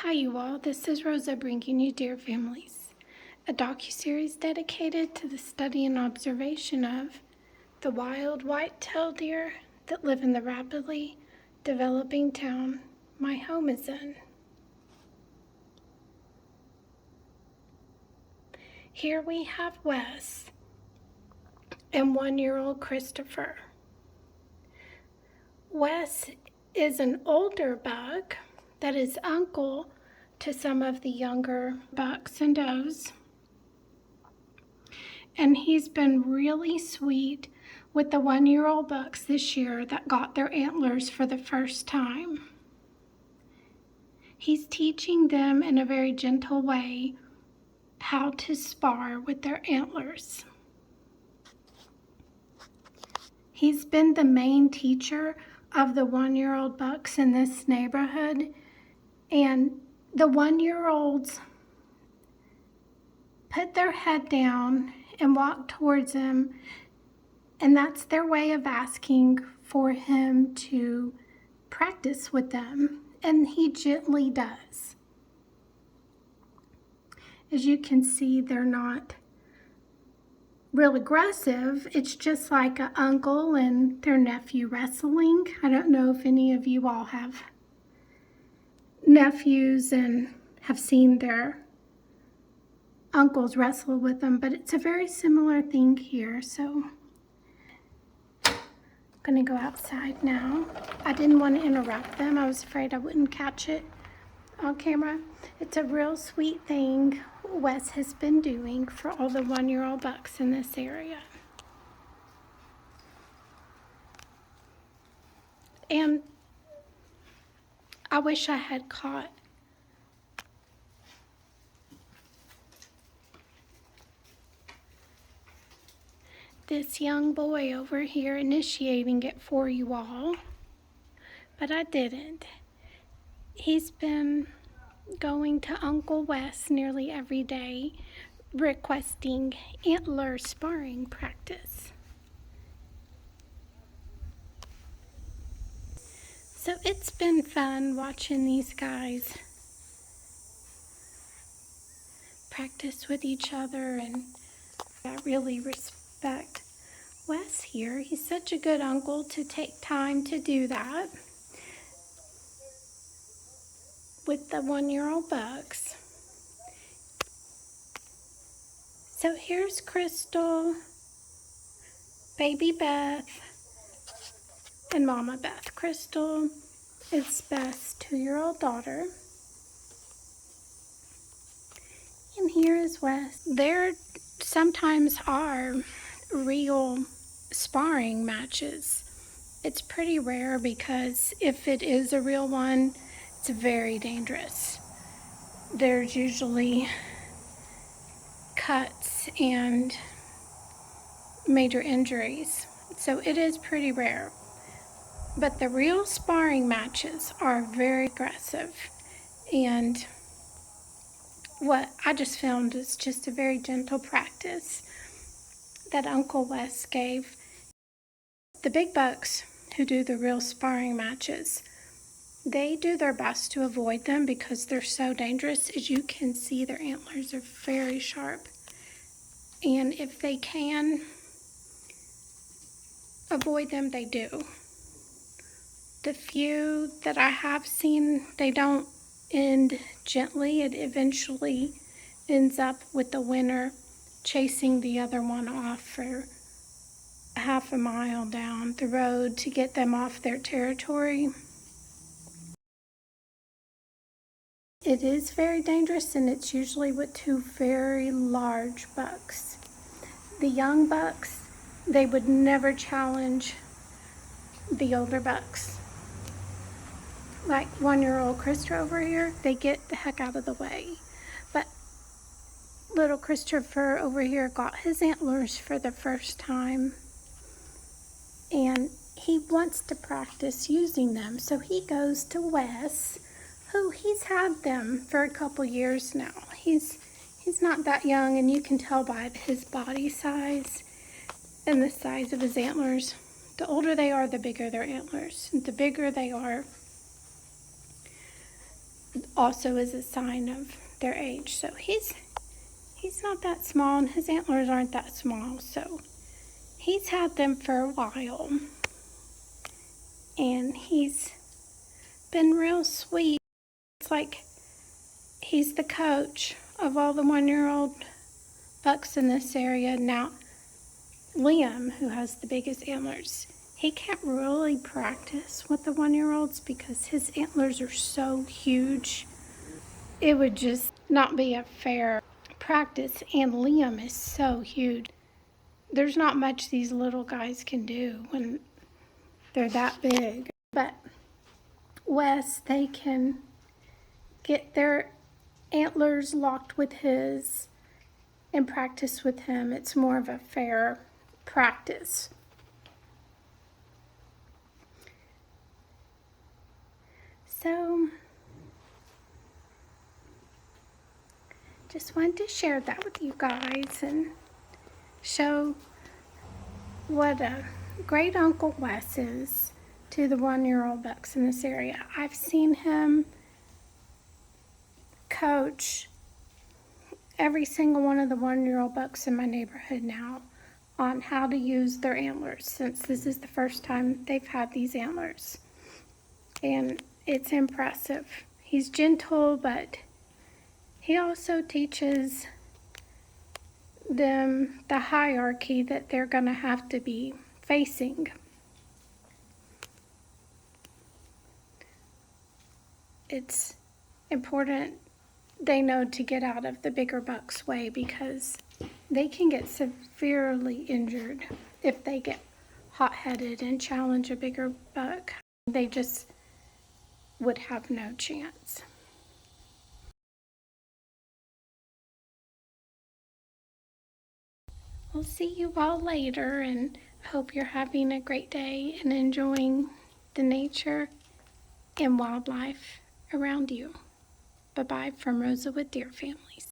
Hi you all, this is Rosa bringing you Deer Families, a docuseries dedicated to the study and observation of the wild white-tailed deer that live in the rapidly developing town my home is in. Here we have Wes and 1-year-old Christopher. Wes is an older buck that is uncle to some of the younger bucks and does. And he's been really sweet with the 1-year-old bucks this year that got their antlers for the first time. He's teaching them in a very gentle way how to spar with their antlers. He's been the main teacher of the 1-year-old bucks in this neighborhood, and the 1-year-olds put their head down and walk towards him, and that's their way of asking for him to practice with them, and he gently does. As you can see, they're not real aggressive. It's just like an uncle and their nephew wrestling. I don't know if any of you all have nephews and have seen their uncles wrestle with them, but it's a very similar thing here. So I'm gonna go outside now. I didn't want to interrupt them. I was afraid I wouldn't catch it on camera. It's a real sweet thing Wes has been doing for all the 1-year-old bucks in this area. And I wish I had caught this young boy over here initiating it for you all, but I didn't. He's been going to Uncle Wes nearly every day requesting antler sparring practice. So it's been fun watching these guys practice with each other, and I really respect Wes here. He's such a good uncle to take time to do that with the 1-year-old bucks. So here's Crystal, baby Beth, and Mama Beth. Crystal is Beth's 2-year-old daughter. And here is Wes. There sometimes are real sparring matches. It's pretty rare because if it is a real one, it's very dangerous. There's usually cuts and major injuries. So it is pretty rare. But the real sparring matches are very aggressive, and what I just found is just a very gentle practice that Uncle Wes gave. The big bucks who do the real sparring matches, they do their best to avoid them because they're so dangerous. As you can see, their antlers are very sharp, and if they can avoid them, they do. The few that I have seen, they don't end gently. It eventually ends up with the winner chasing the other one off for half a mile down the road to get them off their territory. It is very dangerous, and it's usually with 2 very large bucks. The young bucks, they would never challenge the older bucks. Like 1-year-old Christopher over here, they get the heck out of the way. But little Christopher over here got his antlers for the first time, and he wants to practice using them. So he goes to Wes, who he's had them for a couple years now. He's not that young, and you can tell by his body size and the size of his antlers. The older they are, the bigger their antlers. The bigger they are, also is a sign of their age. So he's not that small, and his antlers aren't that small. So he's had them for a while, and he's been real sweet. It's like he's the coach of all the 1-year-old bucks in this area. Now, Liam, who has the biggest antlers, he can't really practice with the 1-year-olds because his antlers are so huge. It would just not be a fair practice, and Liam is so huge. There's not much these little guys can do when they're that big. But Wes, they can get their antlers locked with his and practice with him. It's more of a fair practice. So just wanted to share that with you guys and show what a great Uncle Wes is to the 1-year-old bucks in this area. I've seen him coach every single one of the 1-year-old bucks in my neighborhood now on how to use their antlers, since this is the first time they've had these antlers. And it's impressive. He's gentle, but he also teaches them the hierarchy that they're going to have to be facing. It's important they know to get out of the bigger buck's way because they can get severely injured if they get hot-headed and challenge a bigger buck. They just would have no chance. We'll see you all later, and I hope you're having a great day and enjoying the nature and wildlife around you. Bye-bye from Rosa with Deer Families.